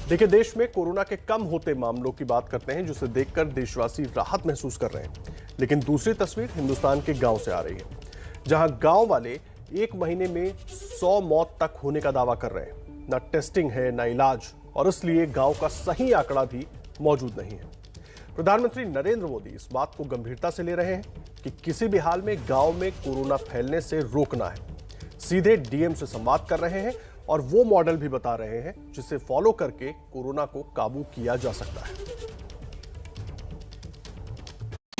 देखिए, देश में कोरोना के कम होते मामलों की बात करते हैं, जिसे देखकर देशवासी राहत महसूस कर रहे हैं। लेकिन दूसरी तस्वीर हिंदुस्तान के गांव से आ रही है, जहां गांव वाले एक महीने में 100 मौत तक होने का दावा कर रहे हैं। न टेस्टिंग है, न इलाज, और इसलिए गांव का सही आंकड़ा भी मौजूद नहीं है। प्रधानमंत्री नरेंद्र मोदी इस बात को गंभीरता से ले रहे हैं कि किसी भी हाल में गांव में कोरोना फैलने से रोकना है। सीधे डीएम से संवाद कर रहे हैं और वो मॉडल भी बता रहे हैं जिसे फॉलो करके कोरोना को काबू किया जा सकता है।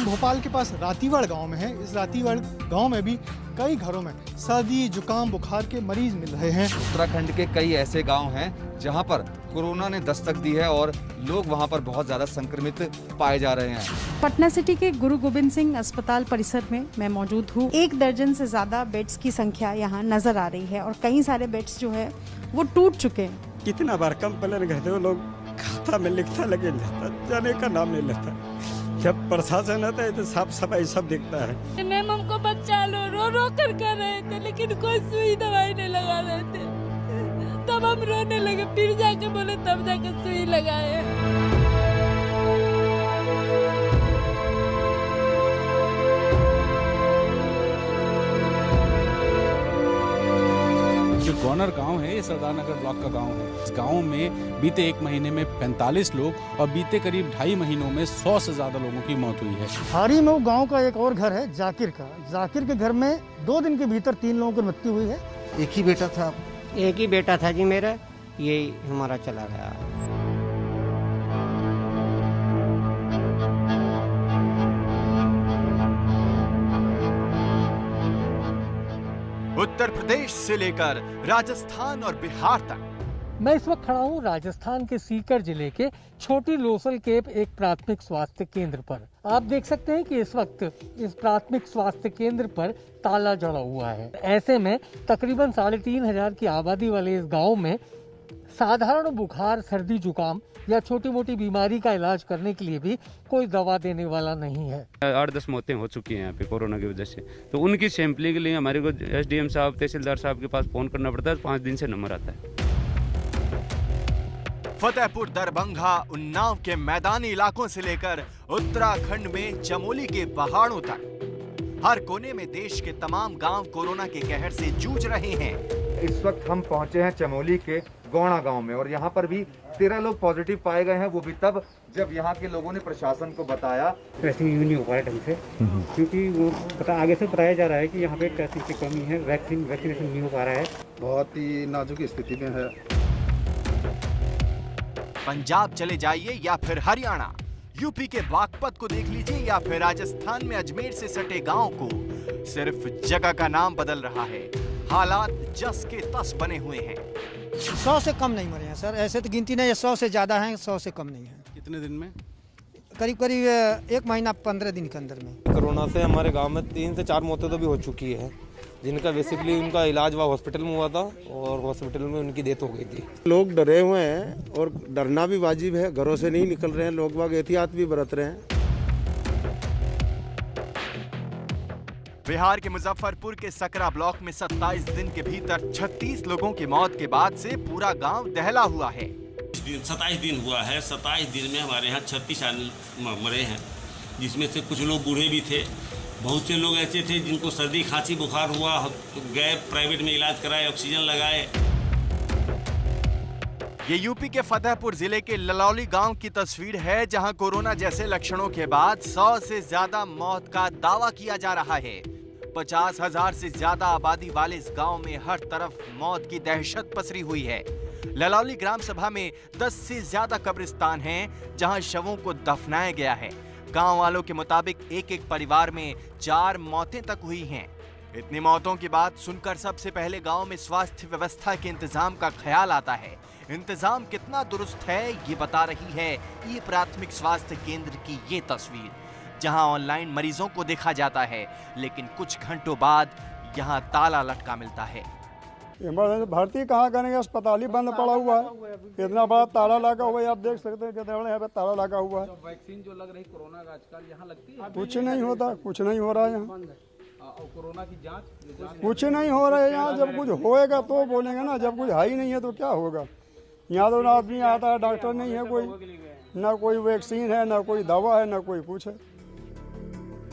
भोपाल के पास रातीवड़ गांव में है। इस रातीवड़ गांव में भी कई घरों में सर्दी, जुकाम, बुखार के मरीज मिल रहे हैं। उत्तराखंड के कई ऐसे गांव हैं जहां पर कोरोना ने दस्तक दी है और लोग वहां पर बहुत ज्यादा संक्रमित पाए जा रहे हैं। पटना सिटी के गुरु गोविंद सिंह अस्पताल परिसर में मैं मौजूद हूँ। 1 दर्जन से ज्यादा बेड्स की संख्या यहाँ नजर आ रही है और कई सारे बेड्स जो है वो टूट चुके हैं। कितना बार कंप्लेन करते हो, लोग खाता में लिखता लगे जाता, जाने का नाम नहीं लेता। जब प्रशासन आता है तो साफ सफाई सब दिखता है। मैम हमको बच्चा रो रो कर रहे थे, लेकिन कोई सुई दवाई नहीं लगा रहे थे। तब हम रोने लगे, फिर जाके बोले, तब जाके सुई लगाए। जो गौनर गांव है, ये सरदार नगर ब्लॉक का गांव है। इस गांव में बीते 1 महीने में 45 लोग और बीते करीब 2.5 महीनों में 100 से ज्यादा लोगों की मौत हुई है। हारी में गांव का एक और घर है जाकिर का। जाकिर के घर में 2 दिन के भीतर 3 लोगों की मृत्यु हुई है। एक ही बेटा था जी मेरा, यही हमारा चला गया। उत्तर प्रदेश से लेकर राजस्थान और बिहार तक। मैं इस वक्त खड़ा हूँ राजस्थान के सीकर जिले के छोटी लोसल के एक प्राथमिक स्वास्थ्य केंद्र पर। आप देख सकते हैं कि इस वक्त इस प्राथमिक स्वास्थ्य केंद्र पर ताला जड़ा हुआ है। ऐसे में तकरीबन 3,500 की आबादी वाले इस गांव में साधारण बुखार, सर्दी, जुकाम या छोटी मोटी बीमारी का इलाज करने के लिए भी कोई दवा देने वाला नहीं है। 8-10 मौतें हो चुकी हैं यहाँ पे कोरोना की वजह से, तो उनकी सैंपलिंग के लिए हमारे को एसडीएम साहब, तहसीलदार साहब के पास फोन करना पड़ता है। 5 दिन से नंबर आता है। फतेहपुर, दरभंगा, उन्नाव के मैदानी इलाकों से लेकर उत्तराखंड में चमोली के पहाड़ों तक हर कोने में देश के तमाम गांव कोरोना के कहर से जूझ रहे हैं। इस वक्त हम पहुंचे हैं चमोली के गौणा गांव में और यहाँ पर भी 13 लोग पॉजिटिव पाए गए हैं। वो भी तब जब यहाँ के लोगों ने प्रशासन को बताया। टेस्टिंग नहीं हो पाया ढंग से, क्योंकि वो आगे से बताया जा रहा है कि यहाँ पे टेस्टिंग की कमी है, वैक्सीनेशन नहीं हो पा रहा है। बहुत ही नाजुक स्थिति में है। पंजाब चले जाइए या फिर हरियाणा, यूपी के बागपत को देख लीजिए या फिर राजस्थान में अजमेर से सटे गांव को, सिर्फ जगह का नाम बदल रहा है, हालात जस के तस बने हुए हैं। 100 से कम नहीं मरे हैं सर, ऐसे तो गिनती नहीं है। 100 से ज्यादा हैं, 100 से कम नहीं है। कितने दिन में? करीब 1 महीना 15 दिन के अंदर में। कोरोना से हमारे गांव में 3 से 4 मौतें तो भी हो चुकी है, जिनका बेसिकली उनका इलाज वहाँ हॉस्पिटल में हुआ था और हॉस्पिटल में उनकी डेथ हो गई थी। लोग डरे हुए हैं और डरना भी वाजिब है। घरों से नहीं निकल रहे हैं लोग, बाग एहतियात भी बरत रहे हैं। बिहार के मुजफ्फरपुर के सकरा ब्लॉक में 27 दिन के भीतर 36 लोगों की मौत के बाद से पूरा गांव दहला हुआ है। 27 दिन हुआ है। 27 दिन में हमारे यहाँ 36 मरे हैं, जिसमें से कुछ लोग बूढ़े भी थे। बहुत से लोग ऐसे थे जिनको सर्दी, खांसी, बुखार हुआ, गए प्राइवेट में इलाज कराए, ऑक्सीजन लगाए। ये यूपी के फतेहपुर जिले के ललौली गांव की तस्वीर है, जहां कोरोना जैसे लक्षणों के बाद 100 से ज्यादा मौत का दावा किया जा रहा है। 50,000 से ज्यादा आबादी वाले इस गांव में हर तरफ मौत की दहशत पसरी हुई है। ललौली ग्राम सभा में 10 से ज्यादा कब्रिस्तान हैं, जहां शवों को दफनाया गया है। गांव वालों के मुताबिक एक परिवार में 4 मौतें तक हुई हैं। इतनी मौतों की बात सुनकर सबसे पहले गांव में स्वास्थ्य व्यवस्था के इंतजाम का ख्याल आता है। इंतजाम कितना दुरुस्त है ये बता रही है ये प्राथमिक स्वास्थ्य केंद्र की ये तस्वीर, जहां ऑनलाइन मरीजों को देखा जाता है, लेकिन कुछ घंटों बाद यहां ताला लटका मिलता है। इमरजेंसी भर्ती कहाँ करेंगे, अस्पताल ही बंद पड़ा हुआ है। इतना बड़ा ताला लगा हुआ है, आप देख सकते हैं कितने बड़े यहाँ पे ताला लगा हुआ है। वैक्सीन जो लग रही कोरोना का आजकल यहाँ लगती है, कुछ नहीं होता, कुछ नहीं हो रहा है यहाँ। और कोरोना की जांच कुछ नहीं हो रहा है यहाँ। जब कुछ होएगा तो बोलेंगे ना, जब कुछ है ही नहीं है तो क्या होगा। यहाँ तो ना आदमी आता है, डॉक्टर नहीं है कोई, ना कोई वैक्सीन है, ना कोई दवा है, ना कोई कुछ है।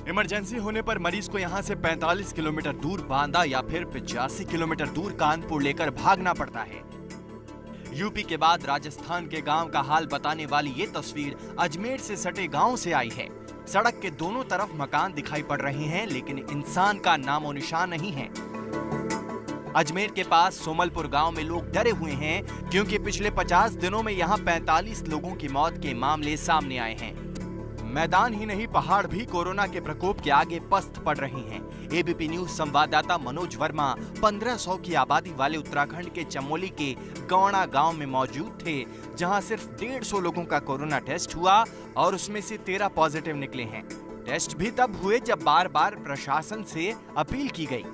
इमरजेंसी होने पर मरीज को यहाँ से 45 किलोमीटर दूर बांदा या फिर 85 किलोमीटर दूर कानपुर लेकर भागना पड़ता है। यूपी के बाद राजस्थान के गांव का हाल बताने वाली ये तस्वीर अजमेर से सटे गांव से आई है। सड़क के दोनों तरफ मकान दिखाई पड़ रहे हैं, लेकिन इंसान का नामो निशान नहीं है। अजमेर के पास सोमलपुर गांव में लोग डरे हुए हैं, क्योंकि पिछले 50 दिनों में यहां 45 लोगों की मौत के मामले सामने आए हैं। मैदान ही नहीं, पहाड़ भी कोरोना के प्रकोप के आगे पस्त पड़ रहे हैं। एबीपी न्यूज संवाददाता मनोज वर्मा 1500 की आबादी वाले उत्तराखंड के चमोली के गौड़ा गांव में मौजूद थे, जहां सिर्फ 150 लोगों का कोरोना टेस्ट हुआ और उसमें से 13 पॉजिटिव निकले हैं। टेस्ट भी तब हुए जब बार बार प्रशासन से अपील की गई।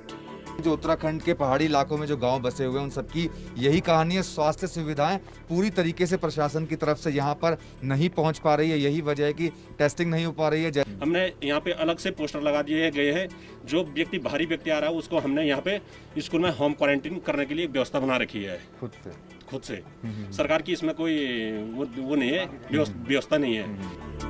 जो उत्तराखंड के पहाड़ी इलाकों में जो गांव बसे हुए हैं, उन सबकी यही कहानी है। स्वास्थ्य सुविधाएं पूरी तरीके से प्रशासन की तरफ से यहाँ पर नहीं पहुँच पा रही है। यही वजह है कि टेस्टिंग नहीं हो पा रही है। हमने यहाँ पे अलग से पोस्टर लगा दिए गए हैं। जो व्यक्ति बाहरी व्यक्ति आ रहा है उसको हमने यहाँ पे स्कूल में होम क्वारंटीन करने के लिए व्यवस्था बना रखी है खुद से। सरकार की इसमें कोई वो नहीं है, व्यवस्था नहीं है।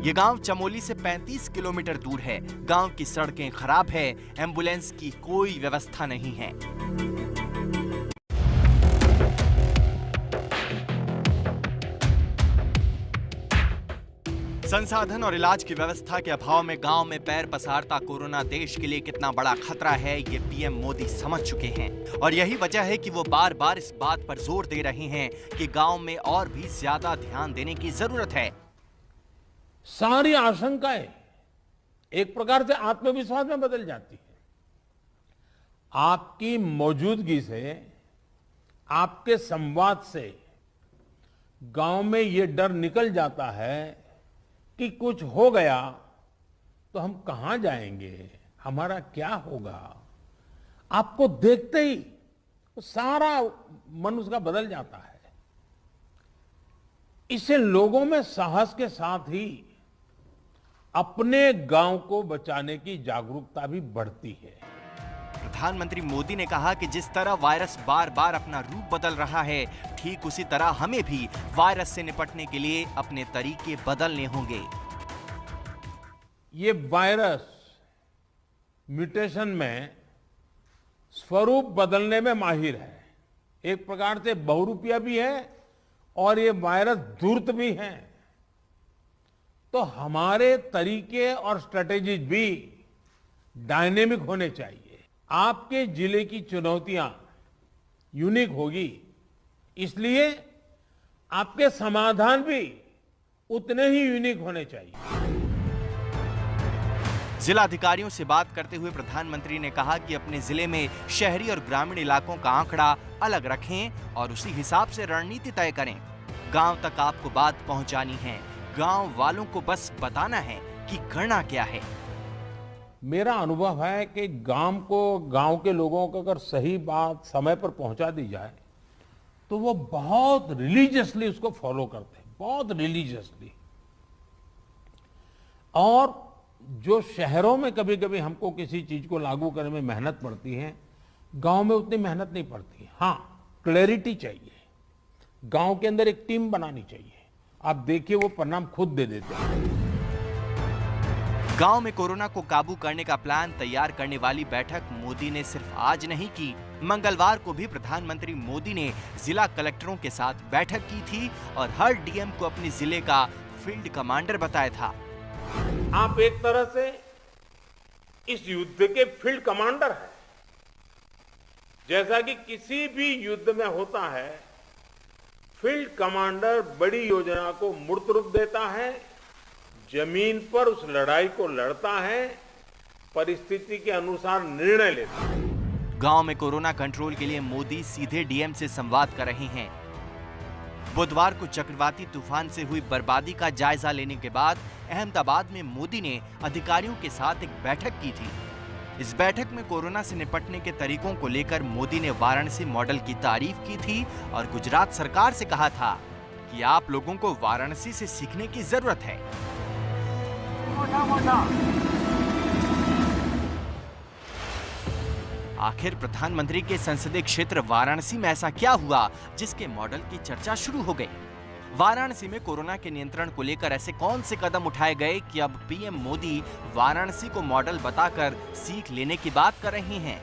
ये गांव चमोली से 35 किलोमीटर दूर है। गांव की सड़कें खराब है, एम्बुलेंस की कोई व्यवस्था नहीं है। संसाधन और इलाज की व्यवस्था के अभाव में गांव में पैर पसारता कोरोना देश के लिए कितना बड़ा खतरा है, ये पीएम मोदी समझ चुके हैं। और यही वजह है कि वो बार बार इस बात पर जोर दे रहे हैं कि गांव में और भी ज्यादा ध्यान देने की जरूरत है। सारी आशंकाएं एक प्रकार से आत्मविश्वास में बदल जाती है। आपकी मौजूदगी से, आपके संवाद से गांव में ये डर निकल जाता है कि कुछ हो गया तो हम कहां जाएंगे, हमारा क्या होगा। आपको देखते ही सारा मन उसका बदल जाता है। इससे लोगों में साहस के साथ ही अपने गांव को बचाने की जागरूकता भी बढ़ती है। प्रधानमंत्री मोदी ने कहा कि जिस तरह वायरस बार बार अपना रूप बदल रहा है, ठीक उसी तरह हमें भी वायरस से निपटने के लिए अपने तरीके बदलने होंगे। ये वायरस म्यूटेशन में स्वरूप बदलने में माहिर है। एक प्रकार से बहुरूपिया भी है और ये वायरस धूर्त भी है। तो हमारे तरीके और स्ट्रेटेजीज भी डायनेमिक होने चाहिए। आपके जिले की चुनौतियां यूनिक होगी, इसलिए आपके समाधान भी उतने ही यूनिक होने चाहिए। जिला अधिकारियों से बात करते हुए प्रधानमंत्री ने कहा कि अपने जिले में शहरी और ग्रामीण इलाकों का आंकड़ा अलग रखें और उसी हिसाब से रणनीति तय करें। गांव तक आपको बात पहुंचानी है, गांव वालों को बस बताना है कि करना क्या है। मेरा अनुभव है कि गांव के लोगों को अगर सही बात समय पर पहुंचा दी जाए तो वो बहुत रिलीजियसली उसको फॉलो करते हैं, बहुत रिलीजियसली। और जो शहरों में कभी कभी हमको किसी चीज को लागू करने में मेहनत पड़ती है, गांव में उतनी मेहनत नहीं पड़ती। हाँ, क्लैरिटी चाहिए, गांव के अंदर एक टीम बनानी चाहिए। आप देखिए वो परिणाम खुद दे देते हैं। गांव में कोरोना को काबू करने का प्लान तैयार करने वाली बैठक मोदी ने सिर्फ आज नहीं की, मंगलवार को भी प्रधानमंत्री मोदी ने जिला कलेक्टरों के साथ बैठक की थी और हर डीएम को अपने जिले का फील्ड कमांडर बताया था। आप एक तरह से इस युद्ध के फील्ड कमांडर हैं। जैसा कि किसी भी युद्ध में होता है, फील्ड कमांडर बड़ी योजना को मूर्त रूप देता है, जमीन पर उस लड़ाई को लड़ता है, परिस्थिति के अनुसार निर्णय लेता है। गांव में कोरोना कंट्रोल के लिए मोदी सीधे डीएम से संवाद कर रहे हैं। बुधवार को चक्रवाती तूफान से हुई बर्बादी का जायजा लेने के बाद अहमदाबाद में मोदी ने अधिकारियों के साथ एक बैठक की थी। इस बैठक में कोरोना से निपटने के तरीकों को लेकर मोदी ने वाराणसी मॉडल की तारीफ की थी और गुजरात सरकार से कहा था कि आप लोगों को वाराणसी से सीखने की जरूरत है। आखिर प्रधानमंत्री के संसदीय क्षेत्र वाराणसी में ऐसा क्या हुआ जिसके मॉडल की चर्चा शुरू हो गई? वाराणसी में कोरोना के नियंत्रण को लेकर ऐसे कौन से कदम उठाए गए कि अब पीएम मोदी वाराणसी को मॉडल बताकर सीख लेने की बात कर रहे हैं?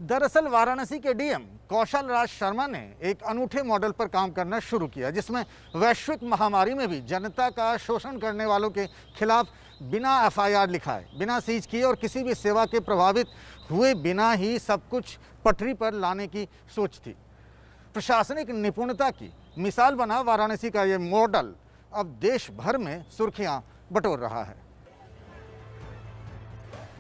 दरअसल वाराणसी के डीएम कौशल राज शर्मा ने एक अनूठे मॉडल पर काम करना शुरू किया, जिसमें वैश्विक महामारी में भी जनता का शोषण करने वालों के खिलाफ बिना एफआईआर लिखाए, बिना सीज किए और किसी भी सेवा के प्रभावित हुए बिना ही सब कुछ पटरी पर लाने की सोच थी। प्रशासनिक निपुणता की मिसाल बना वाराणसी का ये मॉडल अब देश भर में सुर्खियां बटोर रहा है।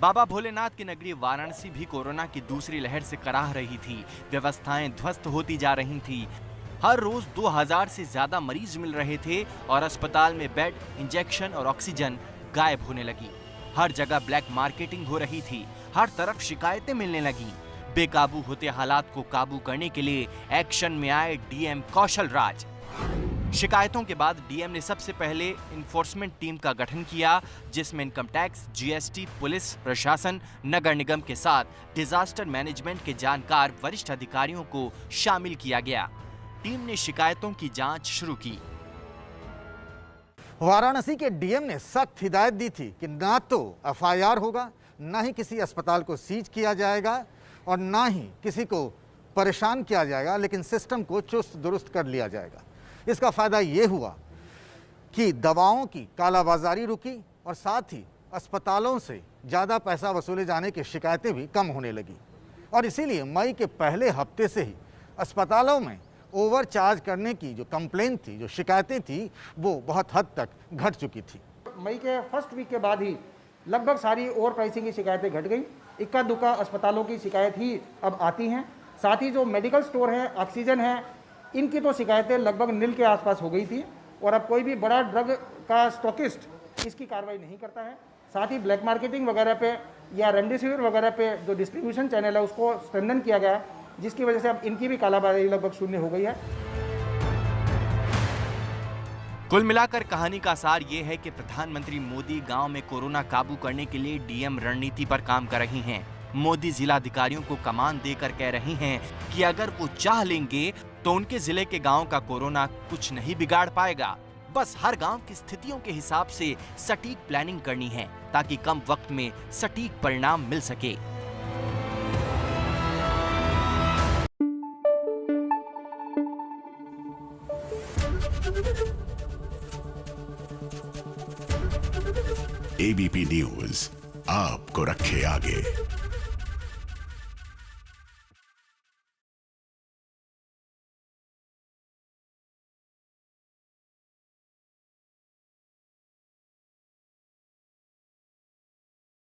बाबा भोलेनाथ की नगरी वाराणसी भी कोरोना की दूसरी लहर से कराह रही थी। व्यवस्थाएं ध्वस्त होती जा रही थी। हर रोज 2000 से ज्यादा मरीज मिल रहे थे और अस्पताल में बेड, इंजेक्शन और ऑक्सीजन गायब होने लगी। हर जगह ब्लैक मार्केटिंग हो रही थी। हर तरफ शिकायतें मिलने लगी। बेकाबू होते हालात को काबू करने के लिए एक्शन में आए डीएम कौशल राज। शिकायतों के बाद डीएम ने सबसे पहले इन्फोर्समेंट टीम का गठन किया, जिसमें इनकम टैक्स, जीएसटी, पुलिस, प्रशासन, नगर निगम के साथ डिजास्टर मैनेजमेंट के जानकार वरिष्ठ अधिकारियों को शामिल किया गया। टीम ने शिकायतों की जांच शुरू की। वाराणसी के डीएम ने सख्त हिदायत दी थी कि ना तो एफआईआर होगा, ना ही किसी अस्पताल को सीज किया जाएगा और ना ही किसी को परेशान किया जाएगा, लेकिन सिस्टम को चुस्त दुरुस्त कर लिया जाएगा। इसका फायदा ये हुआ कि दवाओं की कालाबाजारी रुकी और साथ ही अस्पतालों से ज़्यादा पैसा वसूले जाने की शिकायतें भी कम होने लगी। और इसीलिए मई के पहले हफ्ते से ही अस्पतालों में ओवर चार्ज करने की जो कंप्लेंट थी, जो शिकायतें थी, वो बहुत हद तक घट चुकी थी। मई के फर्स्ट वीक के बाद ही लगभग सारी ओवर प्राइसिंग की शिकायतें घट गई। इक्का दुक्का अस्पतालों की शिकायत ही अब आती हैं। साथ ही जो मेडिकल स्टोर है, ऑक्सीजन है, इनकी तो शिकायतें लगभग नील के आसपास हो गई थी और अब कोई भी बड़ा ड्रग का स्टॉकिस्ट इसकी कार्रवाई नहीं करता है। साथ ही ब्लैक मार्केटिंग वगैरह पे या रेमडेसिविर वगैरह पे जो डिस्ट्रीब्यूशन चैनल है उसको स्ट्रेंथन किया गया, जिसकी वजह से अब इनकी भी कालाबाजारी लगभग शून्य हो गई है। कुल मिलाकर कहानी का सार ये है कि प्रधानमंत्री मोदी गांव में कोरोना काबू करने के लिए डीएम रणनीति पर काम कर रहे हैं। मोदी जिलाधिकारियों को कमान देकर कह रहे हैं कि अगर वो चाह लेंगे तो उनके जिले के गांव का कोरोना कुछ नहीं बिगाड़ पाएगा। बस हर गांव की स्थितियों के हिसाब से सटीक प्लानिंग करनी है ताकि कम वक्त में सटीक परिणाम मिल सके। एबीपी न्यूज आपको रखे आगे।